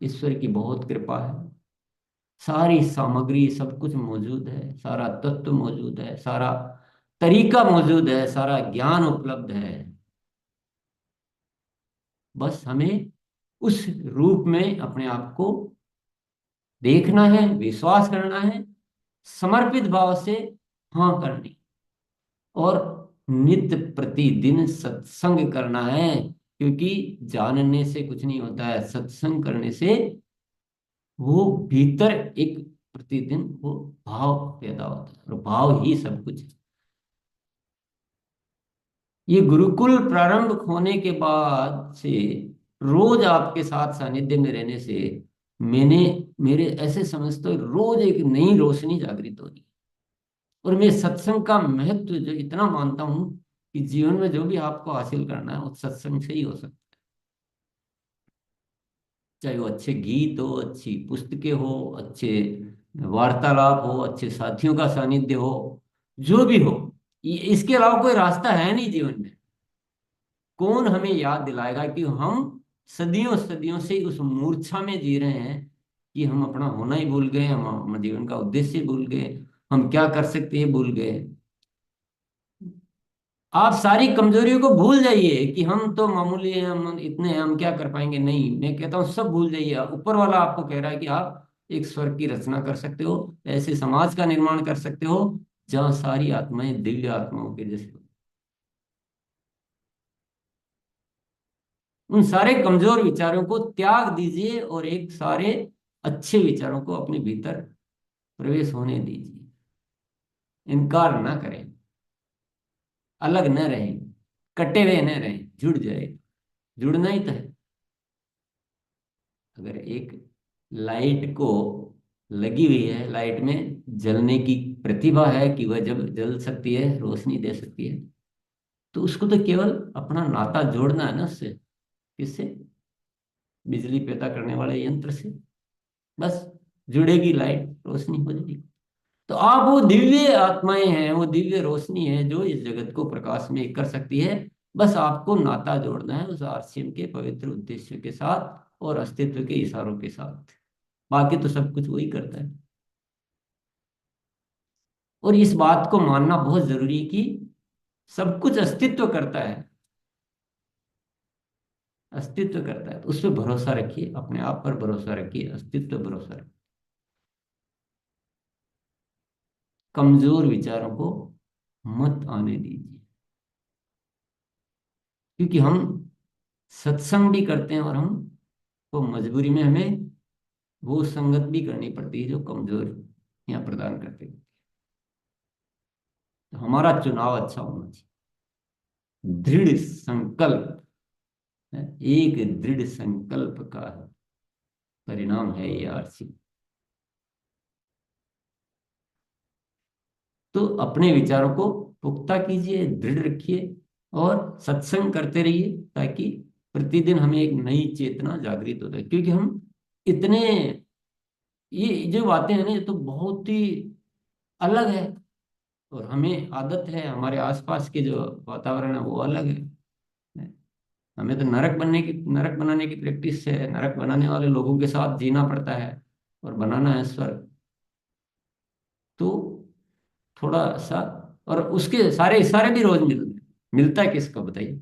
ईश्वर की बहुत कृपा है। सारी सामग्री सब कुछ मौजूद है, सारा तत्व मौजूद है, सारा तरीका मौजूद है, सारा ज्ञान उपलब्ध है। बस हमें उस रूप में अपने आप को देखना है, विश्वास करना है, समर्पित भाव से हाँ करनी, और नित्य प्रतिदिन सत्संग करना है। क्योंकि जानने से कुछ नहीं होता है, सत्संग करने से वो भीतर एक प्रतिदिन वो भाव पैदा होता है, और भाव ही सब कुछ है। ये गुरुकुल प्रारंभ होने के बाद से रोज आपके साथ सानिध्य में रहने से मैंने मेरे ऐसे समझते हो रोज एक नई रोशनी जागृत हो रही है। और मैं सत्संग का महत्व जो इतना मानता हूँ कि जीवन में जो भी आपको हासिल करना है वो सत्संग से ही हो सकता है। चाहे वो अच्छे गीत हो, अच्छी पुस्तकें हो, अच्छे वार्तालाप हो, अच्छे साथियों का सानिध्य हो, जो भी हो, इसके अलावा कोई रास्ता है नहीं जीवन में। कौन हमें याद दिलाएगा कि हम सदियों सदियों से उस मूर्छा में जी रहे हैं कि हम अपना होना ही भूल गए, हम जीवन का उद्देश्य भूल गए, हम क्या कर सकते हैं भूल गए। आप सारी कमजोरियों को भूल जाइए कि हम तो मामूली हैं, हम इतने हैं, हम क्या कर पाएंगे। नहीं, मैं कहता हूँ सब भूल जाइए। ऊपर वाला आपको कह रहा है कि आप एक स्वर्ग की रचना कर सकते हो, ऐसे समाज का निर्माण कर सकते हो जहाँ सारी आत्माएं दिव्य आत्माओं के जैसे हो। उन सारे कमजोर विचारों को त्याग दीजिए और एक सारे अच्छे विचारों को अपने भीतर प्रवेश होने दीजिए। इनकार ना करें, अलग न रहें, कटे हुए न रहें, जुड़ जाए। जुड़ना ही तो है। अगर एक लाइट को लगी हुई है, लाइट में जलने की प्रतिभा है कि वह जब जल सकती है, रोशनी दे सकती है, तो उसको तो केवल अपना नाता जोड़ना है ना उससे। किससे? बिजली पैदा करने वाले यंत्र से। बस जुड़ेगी लाइट, रोशनी हो जाएगी। तो आप वो दिव्य आत्माएं हैं, वो दिव्य रोशनी है जो इस जगत को प्रकाश में कर सकती है। बस आपको नाता जोड़ना है उस आरसीएम के पवित्र उद्देश्य के साथ और अस्तित्व के इशारों के साथ। बाकी तो सब कुछ वही करता है। और इस बात को मानना बहुत जरूरी है कि सब कुछ अस्तित्व करता है। अस्तित्व करता है तो उस पर भरोसा रखिए, अपने आप पर भरोसा रखिए, अस्तित्व भरोसा रखिए। कमजोर विचारों को मत आने दीजिए। क्योंकि हम सत्संग भी करते हैं और हम को मजबूरी में हमें वो संगत भी करनी पड़ती है जो कमजोर यहाँ प्रदान करते हैं। तो हमारा चुनाव अच्छा होना चाहिए। दृढ़ संकल्प है, एक दृढ़ संकल्प का परिणाम है ये आरसी। तो अपने विचारों को पुख्ता कीजिए, दृढ़ रखिए और सत्संग करते रहिए, ताकि प्रतिदिन हमें एक नई चेतना जागृत होता है। क्योंकि हम इतने, ये जो बातें हैं ना, ये तो बहुत ही अलग है। और हमें आदत है, हमारे आसपास के जो वातावरण है वो अलग है। हमें तो नरक बनाने की प्रैक्टिस है, नरक बनाने वाले लोगों के साथ जीना पड़ता है और बनाना है स्वर्ग। तो थोड़ा सा, और उसके सारे इशारे भी रोज मिलता है किसको बताइए?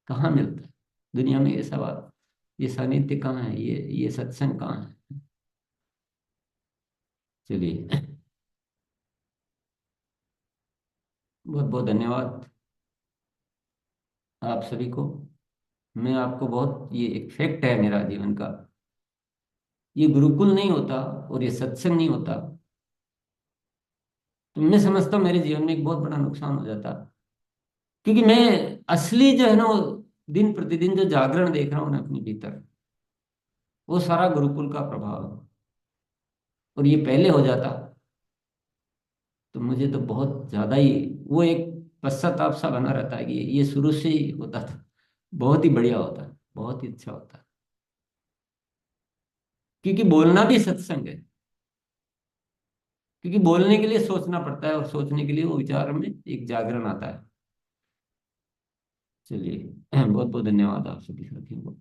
कहाँ मिलता है दुनिया में ये सवाल? ये सानिध्य कहाँ है? ये सत्संग कहाँ है? चलिए, बहुत बहुत धन्यवाद आप सभी को। मैं आपको बहुत, ये एक फैक्ट है मेरा जीवन का, ये गुरुकुल नहीं होता और ये सत्संग नहीं होता तो मैं समझता हूँ मेरे जीवन में एक बहुत बड़ा नुकसान हो जाता। क्योंकि मैं असली जो है ना, वो दिन प्रतिदिन जो जागरण देख रहा हूँ ना अपने भीतर, वो सारा गुरुकुल का प्रभाव है। और ये पहले हो जाता तो मुझे तो बहुत ज्यादा ही वो एक पश्चाताप सा बना रहता है कि ये शुरू से ही होता था, बहुत ही बढ़िया होता, बहुत ही अच्छा होता। क्योंकि बोलना भी सत्संग है। क्योंकि बोलने के लिए सोचना पड़ता है और सोचने के लिए वो विचार में एक जागरण आता है। चलिए, बहुत बहुत धन्यवाद आप सभी साथियों को।